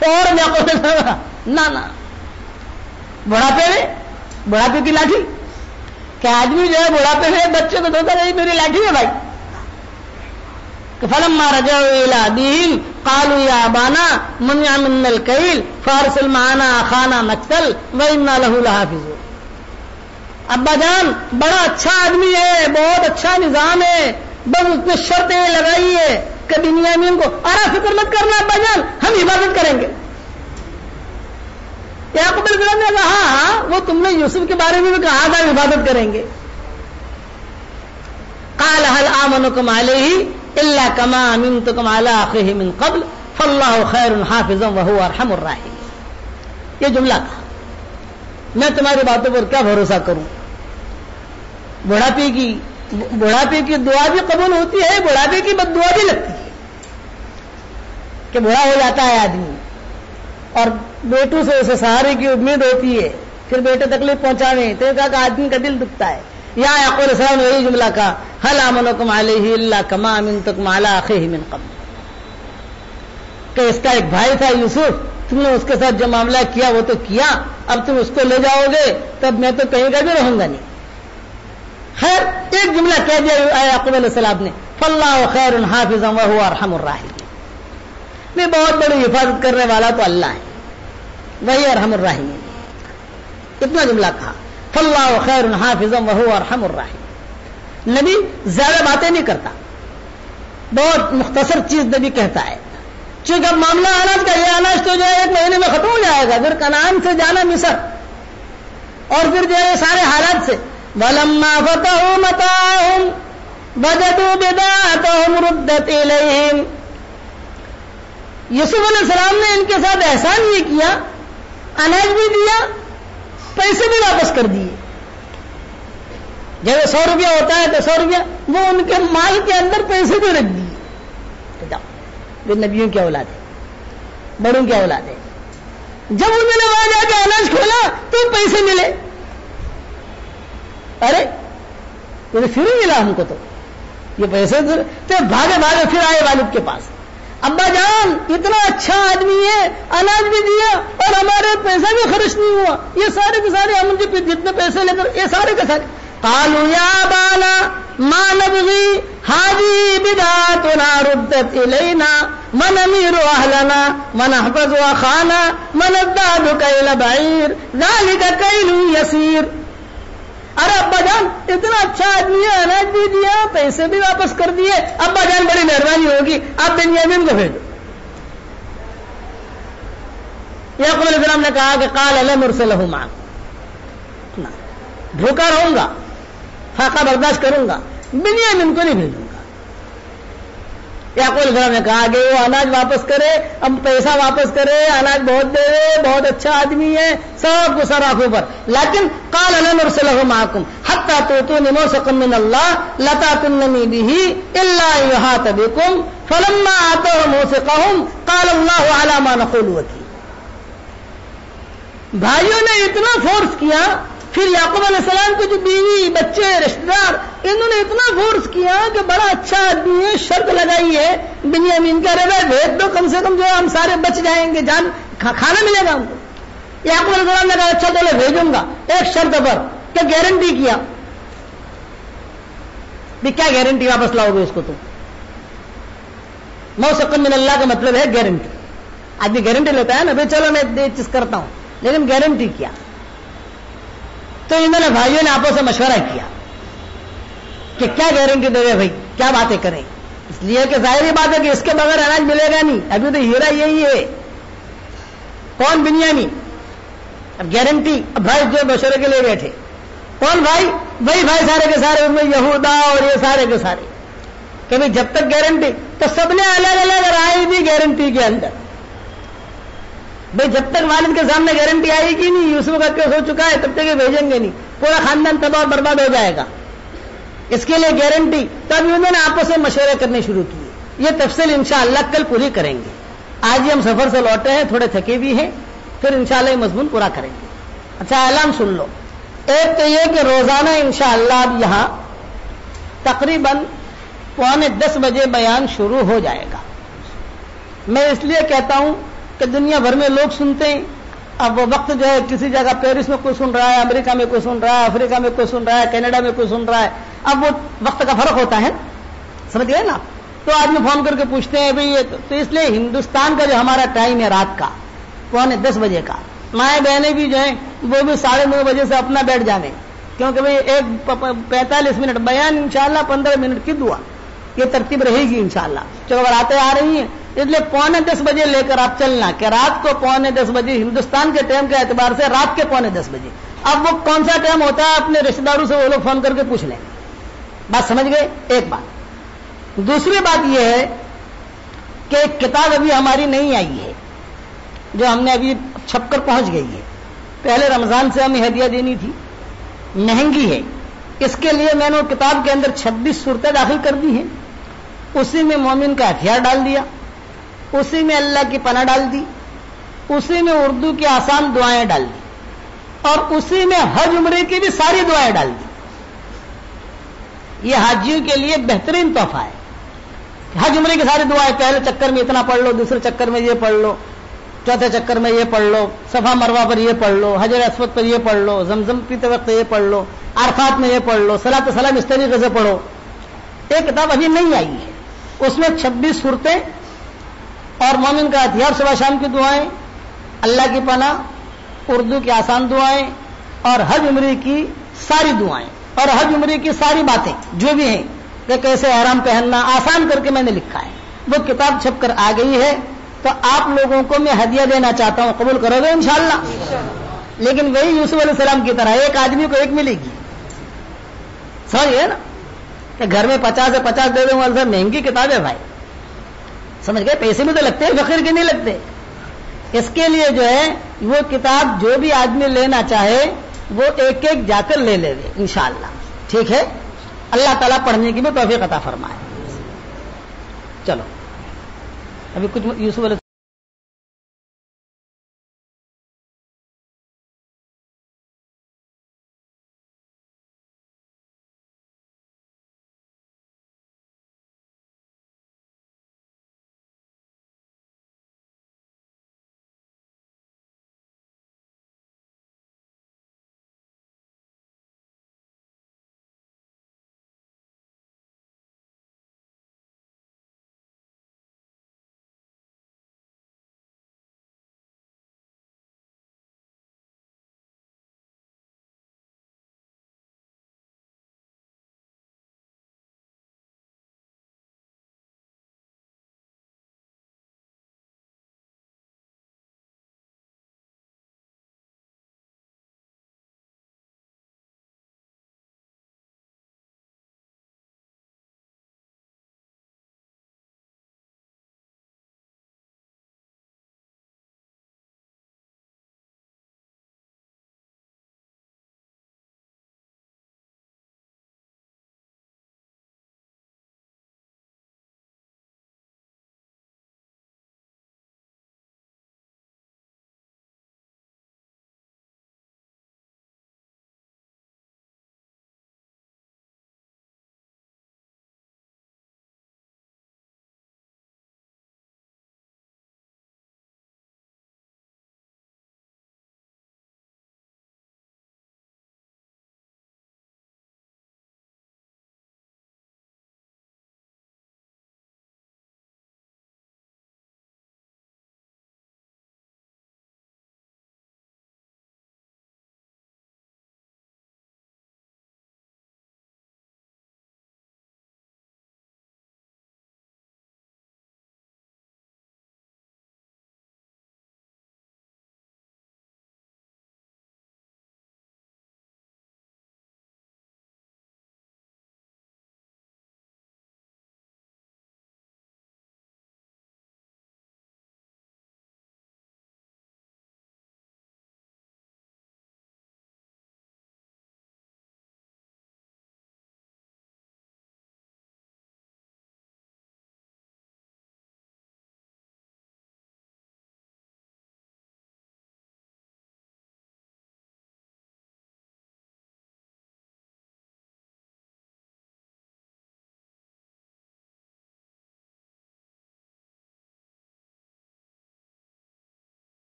فوراً یعقوب علیہ السلام نہ نا, بڑھاپے کی لاٹھی, کہ آدمی جو ہے بڑھاپے میں بچے کو دھوکہ دے میری لاٹھی ہے بھائی. فلما رجعوا الى ابيهم قالوا يا ابانا منع منا الكيل فارسل معنا اخانا نقتل وانا له لحافظون. ابا جان بڑا اچھا آدمی ہے, بہت اچھا نظام ہے, بس اس نے شرط یہ لگائی ہے کہ بنیامین کو ارا فکر مت کرنا ابا جان, ہم حفاظت کریں گے. یعقوب علیہ السلام نے کہا ہاں وہ تم نے یوسف کے بارے میں بھی کہا تھا حفاظت کریں گے. قال هل آمنكم عليه الا كما امنتكم على اخيه من قبل فالله خير حافظا وهو ارحم الراحمين. یہ جملہ تھا, میں تمہاری باتوں پر کیا بھروسہ کروں. بڑھاپے کی دعا بھی قبول ہوتی ہے, بڑھاپے کی بد دعا بھی لگتی ہے کہ بوڑھا ہو جاتا ہے آدمی اور بیٹوں سے اسے سہارے کی امید ہوتی ہے, پھر بیٹے تکلیف پہنچاویں تو کہا کہ آدمی کا دل دکھتا ہے. یہاں یعقوب علیہ السلام نے یہی جملہ کہا هل آمنكم عليه الا كما امنتكم على اخيه من قبل, کہ اس کا ایک بھائی تھا یوسف, تم نے اس کے ساتھ جو معاملہ کیا وہ تو کیا, اب تم اس کو لے جاؤ گے تب میں تو کہیں کا بھی رہوں گا نہیں. خیر ایک جملہ کہہ دیا یعقوب علیہ السلام نے، فاللہ خیر حافظا وہو ارحم الراحمین، میں بہت بڑی حفاظت کرنے والا تو اللہ ہے، وہی ارحم الراحمین، اتنا جملہ کہا، فاللہ خیر حافظا وہو ارحم الراحمین۔ نبی زیادہ باتیں نہیں کرتا، بہت مختصر چیز نبی کہتا ہے، چونکہ اب معاملہ اناج کا، یہ اناج تو جو ہے 1 مہینے میں ختم ہو جائے گا، پھر کنعان سے جانا مصر، اور پھر جو ہے سارے حالات سے وَلَمَّا فَتَحُوا مَتَاعَهُمْ وَجَدُوا بِضَاعَتَهُمْ رُدَّتْ إِلَيْهِمْ۔ یوسف علیہ السلام نے ان کے ساتھ احسان یہ کیا، اناج بھی دیا، پیسے بھی واپس کر دیے۔ جب 100 روپیہ ہوتا ہے تو 100 روپیہ وہ ان کے مال کے اندر پیسے بھی رکھ دیے۔ وہ نبیوں کی اولاد ہے، بڑوں کی اولاد ہے۔ جب انہوں نے وہاں جا کے اناج کھولا تو پیسے ملے، ارے یہ پھر ملا ہم کو، تو یہ پیسے تو بھاگے بھاگے پھر آئے والد کے پاس، ابا جان اتنا اچھا آدمی ہے، اناج بھی دیا اور ہمارے پیسہ بھی خرچ نہیں ہوا، یہ سارے کے سارے ہم جتنے پیسے لے کر یہ سارے کے سارے قالوا یا ابانا ما نبغي هذه بدعتنا ردت الينا ونمير اهلنا ونحفظ اخانا ونزداد كيل بعير ذلك كيل يسير۔ ارے ابا جان اتنا اچھا آدمی ہے، اناج بھی دیا، پیسے بھی واپس کر دیے، ابا جان بڑی مہربانی ہوگی آپ بنیامین کو بھیجو۔ یعقوب علیہ السلام نے کہا کہ قال لن ارسله معكم، بھوکا رہوں گا، فاقہ برداشت کروں گا، بنیامین کو نہیں بھیجوں گا۔ یعقوب علیہ السلام نے کہا کہ وہ اناج واپس کرے، اب پیسہ واپس کرے، اناج بہت دے، بہت اچھا آدمی ہے، سب کو سر آنکھوں پر، لیکن قال لن ارسله معكم حتى تؤتوني موثقا من الله لتاتونني به الا يحاط بكم فلما اتوا موثقهم قال الله على ما نقول وكيل۔ بھائیوں نے اتنا فورس کیا، پھر یعقوب علیہ السلام کو جو بیوی بچے رشتہ دار انہوں نے اتنا فورس کیا کہ بڑا اچھا آدمی ہے، شرط لگائی ہے بنیامین کا، رہے بھیج دو کم سے کم جو ہے ہم سارے بچ جائیں گے، جان کھانا ملے گا ہم کو۔ یعقوب علیہ السلام نے کہا اچھا چلو بھیجوں گا، ایک شرط پر، کہ گارنٹی کیا بھی کیا گارنٹی واپس لاؤ گے اس کو؟ تم موثق من اللہ کا مطلب ہے گارنٹی، آدمی گارنٹی لیتا ہے نا، بھائی چلو میں یہ چیز کرتا ہوں، لیکن گارنٹی کیا؟ تو انہوں نے بھائیوں نے آپس میں مشورہ کیا کہ کیا گارنٹی دے گے بھائی، کیا باتیں کریں، اس لیے کہ ظاہری بات ہے کہ اس کے بغیر اناج ملے گا نہیں، ابھی تو ہیرا یہی ہے، کون؟ بنیامین۔ اب گارنٹی، اب بھائی جو مشورے کے لیے بیٹھے، کون بھائی؟ وہی بھائی سارے کے سارے، ان میں یہودا اور یہ سارے کے سارے، کہ بھائی جب تک گارنٹی، تو سب نے الگ الگ رائے دی گارنٹی کے اندر، بھائی جب تک والد کے سامنے گارنٹی آئے گی نہیں، یوسف کا کیس ہو چکا ہے، تب تک یہ بھیجیں گے نہیں، پورا خاندان تباہ اور برباد ہو جائے گا، اس کے لیے گارنٹی۔ تب انہوں نے آپس میں مشورے کرنے شروع کیے، یہ تفصیل انشاءاللہ کل پوری کریں گے، آج ہی ہم سفر سے لوٹے ہیں، تھوڑے تھکے بھی ہیں، پھر انشاءاللہ یہ مضمون پورا کریں گے۔ اچھا اعلان سن لو، ایک تو یہ کہ روزانہ انشاءاللہ اب یہاں تقریباً 9:45 بجے بیان شروع ہو جائے گا۔ میں اس لیے کہتا ہوں کہ دنیا بھر میں لوگ سنتے ہیں، اب وہ وقت جو ہے کسی جگہ پیرس میں کوئی سن رہا ہے، امریکہ میں کوئی سن رہا ہے، افریقہ میں کوئی سن رہا ہے، کینیڈا میں کوئی سن رہا ہے، اب وہ وقت کا فرق ہوتا ہے، سمجھ گئے نا؟ تو آدمی فون کر کے پوچھتے ہیں بھائی یہ تو اس لیے ہندوستان کا جو ہمارا ٹائم ہے رات کا 9:45 بجے کا، مائیں بہنیں بھی جو ہیں وہ بھی 9:30 بجے سے اپنا بیٹھ جانے، کیونکہ بھائی 45 منٹ بیان انشاءاللہ 15 منٹ کی دعا، یہ ترتیب رہے گی انشاءاللہ، چلو راتیں آ رہی ہیں، اس لیے 9:45 بجے لے کر آپ چلنا کہ رات کو 9:45 بجے ہندوستان کے ٹائم کے اعتبار سے رات کے 9:45 بجے۔ اب وہ کون سا ٹائم ہوتا ہے اپنے رشتے داروں سے وہ لوگ فون کر کے پوچھ لیں، بات سمجھ گئے؟ ایک بات۔ دوسری بات یہ ہے کہ ایک کتاب ابھی ہماری نہیں آئی ہے جو ہم نے ابھی چھپ کر پہنچ گئی ہے، پہلے رمضان سے ہمیں ہدیہ دینی تھی، مہنگی ہے، اس کے لیے میں نے کتاب کے اندر 26 صورتیں داخل کر دی ہیں، اسی میں مومن کا ہتھیار ڈال دیا، اسی میں اللہ کی پناہ ڈال دی، اسی میں اردو کی آسان دعائیں ڈال دی، اور اسی میں حج عمرے کی بھی ساری دعائیں ڈال دی۔ یہ حاجیوں کے لیے بہترین تحفہ ہے، حج عمرے کی ساری دعائیں، پہلے چکر میں اتنا پڑھ لو، دوسرے چکر میں یہ پڑھ لو، چوتھے چکر میں یہ پڑھ لو، صفا مروہ پر یہ پڑھ لو، حجر اسود پر یہ پڑھ لو، زمزم پیتے وقت یہ پڑھ لو، عرفات میں یہ پڑھ لو, صلاۃ سلام اس طریقے سے پڑھو. ایک کتاب ابھی نہیں آئی ہے, اس میں 26 صورتیں اور مومن کا ہتھیار صبح شام کی دعائیں, اللہ کی پناہ, اردو کی آسان دعائیں اور حج عمرے کی ساری دعائیں اور حج عمرے کی ساری باتیں جو بھی ہیں کہ کیسے احرام پہننا آسان کر کے میں نے لکھا ہے. وہ کتاب چھپ کر آ گئی ہے, تو آپ لوگوں کو میں ہدیہ دینا چاہتا ہوں, قبول کرو گے انشاءاللہ. لیکن وہی یوسف علیہ السلام کی طرح ایک آدمی کو ایک ملے گی, سمجھ گئے نا, کہ گھر میں 50 سے 50 دے دوں گا. مہنگی کتاب ہے بھائی, سمجھ گئے, پیسے بھی تو لگتے ہیں, فقیر کے نہیں لگتے. اس کے لیے جو ہے وہ کتاب جو بھی آدمی لینا چاہے وہ ایک ایک جا کر لے لے گے انشاءاللہ. ٹھیک ہے, اللہ تعالیٰ پڑھنے کی بھی توفیق عطا فرمائے. چلو ابھی کچھ یوسف علیہ